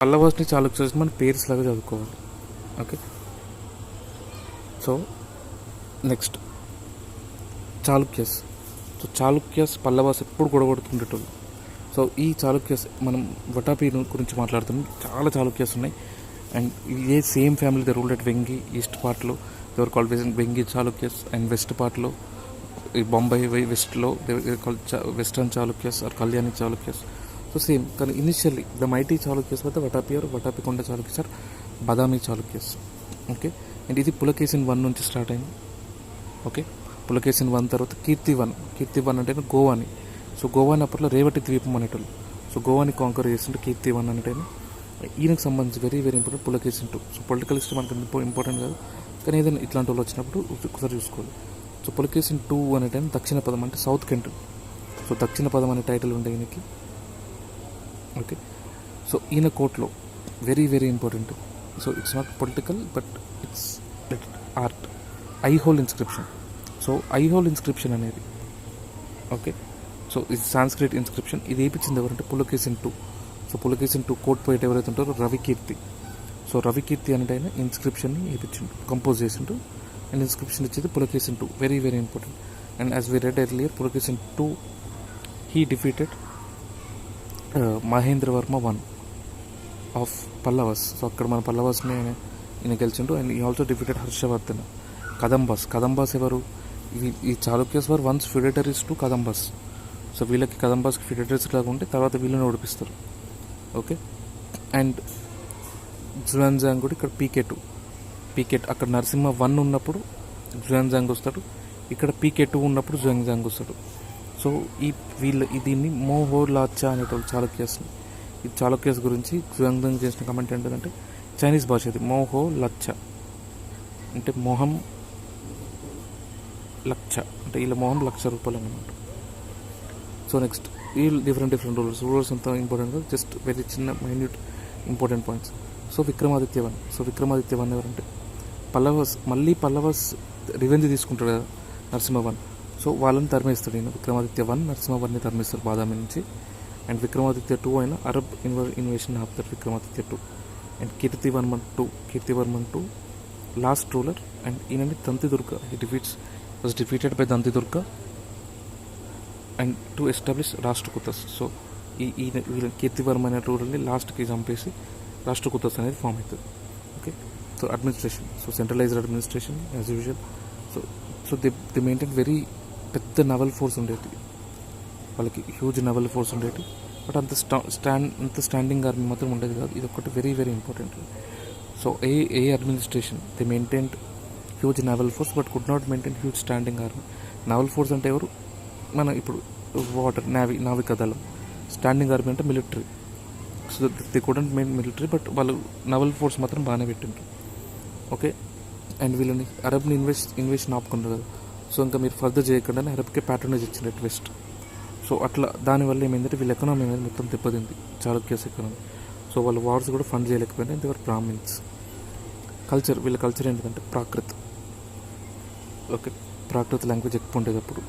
పల్లవాస్ని చాళుక్యస్ మన పేర్స్ లాగా చదువుకోవాలి. Okay, so next Chalukyas. So Chalukyas Pallavas ఎప్పుడు గొడవడుతుండేటోళ్ళు. సో ఈ చాళుక్యస్ మనం వటాపి గురించి మాట్లాడుతున్నాం. చాలా చాళుక్యస్ ఉన్నాయి. అండ్ ఇదే same family the ruled at Vengi east పార్ట్లో they were called Vengi Chalukyas. And west పార్ట్లో ఈ బొంబాయి వెస్ట్లో western Chalukyas or Kalyani Chalukyas. So same, కానీ ఇనిషియల్లీ ద మైటీ చాళుక్యస్ వద్ద వటాపి కొండ Chalukyas or Badami Chalukyas. Okay, and ఇది పులకేసిన్ 1 నుంచి స్టార్ట్ అయింది. ఓకే, పులకేసిన్ 1 తర్వాత కీర్తి 1 అంటే గోవాని. సో గోవాని అప్పట్లో రేవటి ద్వీపం అనేటోళ్ళు. సో గోవాని కాంకర్ చేస్తుంటే కీర్తి 1 అంటే ఈయనకు సంబంధించి very very important Pulakeshin 2. So political history మనకు ఇంపార్టెంట్ కాదు, కానీ ఏదైనా ఇట్లాంటి వాళ్ళు వచ్చినప్పుడు ఒకసారి చూసుకోవాలి. సో పులకేసిన్ 2 అనే దక్షిణ పదం అంటే సౌత్ కెంట్రీ. సో దక్షిణ పదం అనే టైటిల్ ఉండే ఈయనకి. ఓకే, సో ఈయన కోర్ట్లో very very important. So it's not political but it's like art, Aihole inscription. So Aihole inscription అనేది ఓకే, సో ఇది సాంస్క్రిట్ ఇన్స్క్రిప్షన్. ఇది వేయించింది ఎవరంటే పులకేసిన్ 2. సో పులకేసిన్ 2 కోర్ట్ పోయేట ఎవరైతే ఉంటారో రవికీర్తి. సో రవికీర్తి అంటే ఆయన ఇన్స్క్రిప్షన్ని వేయించిండు, కంపోజ్ చేసిండు. అండ్ ఇన్స్క్రిప్షన్ ఇచ్చేది Pulakesin 2, very very important. And as we read earlier Pulakesin 2 he defeated Mahendravarma 1 of Pallavas. So అక్కడ మన పల్లవాస్ని ఈయన గెలిచిండు. అండ్ ఈ ఆల్సో డిఫీటెడ్ హర్షవర్ధన. కదంబాస్ ఎవరు? ఈ చాళుక్యస్ వర్ వన్స్ ఫిడేటరీస్ టు కదంబాస్. సో వీళ్ళకి కదంబాస్కి ఫిడేటరీస్ లాగా ఉంటే తర్వాత వీళ్ళని ఓడిపిస్తారు. ఓకే, అండ్ జుయాన్జాంగ్ కూడా ఇక్కడ పీకే అక్కడ నరసింహ 1 ఉన్నప్పుడు జుయాన్జాంగ్ వస్తాడు, ఇక్కడ పీకే 2 ఉన్నప్పుడు జుయాన్జాంగ్ వస్తాడు. సో దీన్ని మోహో లాచ్చా అనేటోళ్ళు చాళుక్యస్ని. ఈ చాళుక్యస్ గురించి జుయాన్జాంగ్ చేసిన కమెంట్ ఏంటంటే చైనీస్ భాష ఇది మోహో లచ్చా అంటే మొహం లక్ష, అంటే వీళ్ళ మొహం ₹1,00,000 అన్నమాట. సో నెక్స్ట్ వీళ్ళు డిఫరెంట్ రూలర్స్ అంతా ఇంపార్టెంట్ కాదు, జస్ట్ వెరీ చిన్న minute important points. So Vikramaditya 1 ఎవరంటే పల్లవాస్ రివెంజ్ తీసుకుంటాడు కదా నరసింహ 1. సో వాళ్ళని తరిమేస్తాడు ఈయన. విక్రమాదిత్య 1 నరసింహ 1ని తరిమేస్తారు బాదామి నుంచి. అండ్ విక్రమాదిత్య 2 అయినా అరబ్ ఇన్వేషన్ ఆపుతారు Vikramaditya 2. And Kirtivarman 2 last ruler. And ఈయనని Dantidurga was defeated by Dantidurga and to establish Rashtrakutas. So ఈ కీర్తివర్మ అనే రూలర్ని లాస్ట్కి చంపేసి రాష్ట్రకూతస్ అనేది ఫామ్ అవుతుంది. Okay, so administration, so centralised administration as usual. So the maintain very పెద్ద నవల్ ఫోర్స్ ఉండేది వాళ్ళకి, హ్యూజ్ నవల్ ఫోర్స్ ఉండేది. బట్ అంత స్టాండింగ్ ఆర్మీ మాత్రం ఉండేది కాదు. ఇది ఒకటి very very important. So a administration the maintained huge naval force but could not maintain huge standing army. Naval force అంటే ఎవరు? మన ఇప్పుడు వాటర్ నావికాదళం. స్టాండింగ్ ఆర్మీ అంటే military. So the couldn't main military but వాళ్ళు నవల్ ఫోర్స్ మాత్రం బాగానే పెట్టిండ్రు. ఓకే, అండ్ వీళ్ళని అరబ్ని ఇన్వేషన్ ఆపుకున్నారు కదా. సో ఇంకా మీరు ఫర్దర్ చేయకుండానే అరబ్కి ప్యాట్రనైజ్ ఇచ్చింది వెస్ట్. సో అట్లా దానివల్ల ఏమైందంటే వీళ్ళ ఎకనామీ అనేది మొత్తం దెబ్బతింది, చాళుక్యస్ ఎకనామీ. సో వాళ్ళు వార్స్ కూడా ఫండ్ చేయలేకపోయినా దేవర్ బ్రాహ్మిన్స్. వీళ్ళ కల్చర్ ఏంటంటే ప్రాకృత్. ఓకే, ప్రాకృత్ లాంగ్వేజ్ ఎక్కువ ఉండేది అప్పుడు.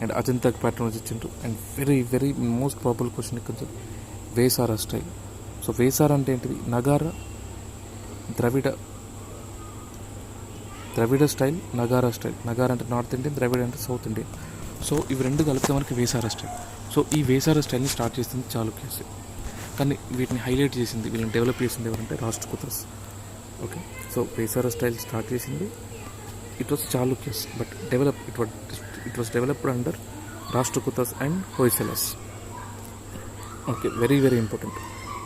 అండ్ అజంతాకి ప్యాటర్న్స్ ఇచ్చిండ్రు. And very very most probable question ఇక్కడ వేసారా స్టైల్. సో వేసారా అంటే ఏంటిది? నగారా ద్రవిడ స్టైల్, నగారా స్టైల్. నగారా అంటే నార్త్ ఇండియన్, ద్రవిడ అంటే సౌత్ ఇండియన్. సో ఇవి రెండు కలిపితే మనకి వేసారా స్టైల్. సో ఈ వేసారా స్టైల్ని స్టార్ట్ చేసింది చాళుక్యస్, కానీ వీటిని హైలైట్ చేసింది, వీళ్ళని డెవలప్ చేసింది ఎవరంటే Rashtrakutas. Okay, so Vesara style start చేసింది it was Chalukyas but it was developed under Rashtrakutas and Hoysalas. Okay, very very important.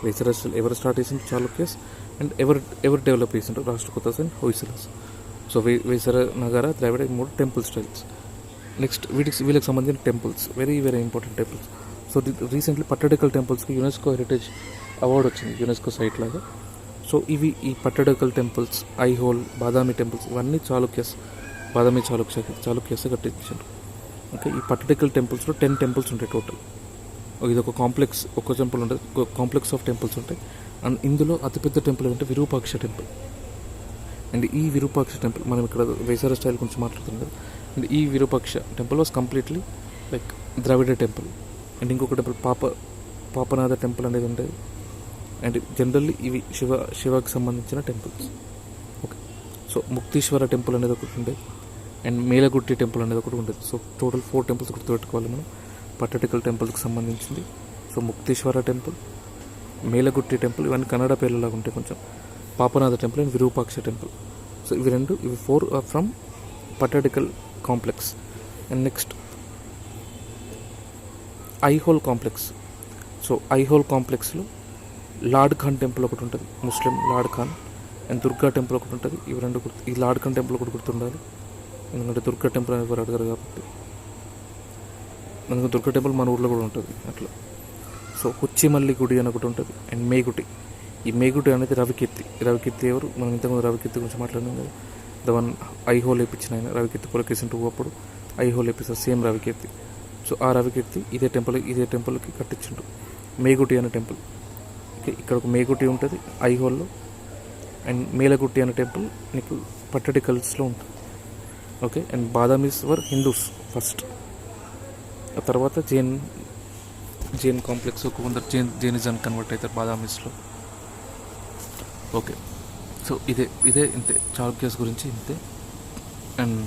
Vesara style ఎవరు స్టార్ట్ చేసింది? చాళుక్యస్. అండ్ ఎవరు డెవలప్ చేసిండ్రు? రాష్ట్రకూతస్ అండ్ హొయసలస్. సో వేసారా, నగారా, ద్రావిడ, 3 టెంపుల్ స్టైల్స్. నెక్స్ట్ వీళ్ళకి సంబంధించిన temples, very very important temples. So recently Pattadakal టెంపుల్స్కి UNESCO heritage award వచ్చింది, UNESCO site లాగా. సో ఈ పట్టడకల్ టెంపుల్స్, ఐహోల్, బాదామి టెంపుల్స్ ఇవన్నీ బాదామి చాళుక్యస్ కట్టించారు. ఓకే, ఈ పట్టడకల్ టెంపుల్స్లో 10 టెంపుల్స్ ఉంటాయి టోటల్. ఇది ఒక కాంప్లెక్స్, ఒక టెంపుల్ ఉంటుంది, ఒక కాంప్లెక్స్ ఆఫ్ టెంపుల్స్ ఉంటాయి. అండ్ ఇందులో అతిపెద్ద టెంపుల్ ఏంటంటే విరూపాక్ష టెంపుల్. అండ్ ఈ విరూపాక్ష టెంపుల్ మనం ఇక్కడ వేసారా స్టైల్ గురించి మాట్లాడుతున్నాం కదా. అండ్ ఈ Virupaksha temple was completely like Dravida temple. And ఇంకొక టెంపుల్ పాపనాథ టెంపుల్ అనేది ఉండేది. అండ్ జనరల్లీ ఇవి శివకి సంబంధించిన temples. Okay, so Mukteshwara temple అనేది ఒకటి ఉండేది అండ్ మేలగుట్టి టెంపుల్ అనేది ఒకటి ఉండేది. సో టోటల్ 4 టెంపుల్స్ గుర్తుపెట్టుకోవాలి మనం పట్టటికల్ టెంపుల్కి సంబంధించింది. So Mukteshwara temple, Melagutti temple, ఇవన్నీ కన్నడ పేర్లలాగా ఉంటాయి కొంచెం. Papanatha temple and Virupaksha temple. So ఇవి 4 are from Pattadakal complex. And next Aihole complex. So Aihole కాంప్లెక్స్లో లార్డ్ ఖాన్ టెంపుల్ ఒకటి ఉంటుంది, Muslim lord Khan. And Durga temple ఒకటి ఉంటుంది. ఇవి 2 ఈ లార్డ్ ఖాన్ టెంపుల్ ఒకటి గుర్తుండాలి, ఎందుకంటే దుర్గా టెంపుల్ అనేది ఎవరు అడగారు కాబట్టి. ఎందుకంటే దుర్గా టెంపుల్ మన ఊర్లో కూడా ఉంటుంది అట్లా. సో హుచ్చిమల్లి గుడి అని ఒకటి ఉంటుంది. అండ్ మేగుటి. ఈ మేగుటి అనేది రవికీర్తి ఎవరు, మనం ఇంతకుముందు రవికీర్తి గురించి మాట్లాడినాం కదా, వన్ ఐహోల్ వేయించిన ఆయన రవికీర్తి పులకేషన్ 2 అప్పుడు ఐహోల్ వేపిస్తారు సేమ్ రవికీర్తి. సో ఆ రవికీర్తి ఇదే టెంపుల్కి కట్టించిండు మేగుటి అనే టెంపుల్. ఓకే, ఇక్కడ ఒక మేగుటి ఉంటుంది ఐహోల్లో. అండ్ మేలగుట్టి అనే టెంపుల్ నీకు పట్టటికల్స్లో ఉంటుంది. Okay, and Badamis were Hindus first, ఆ తర్వాత జైన్ కాంప్లెక్స్ కొందరు జైనిజం కన్వర్ట్ అవుతారు బాదామీస్లో. ఓకే, సో ఇదే ఇంతే చాళుక్యాస్ గురించి ఇంతే. అండ్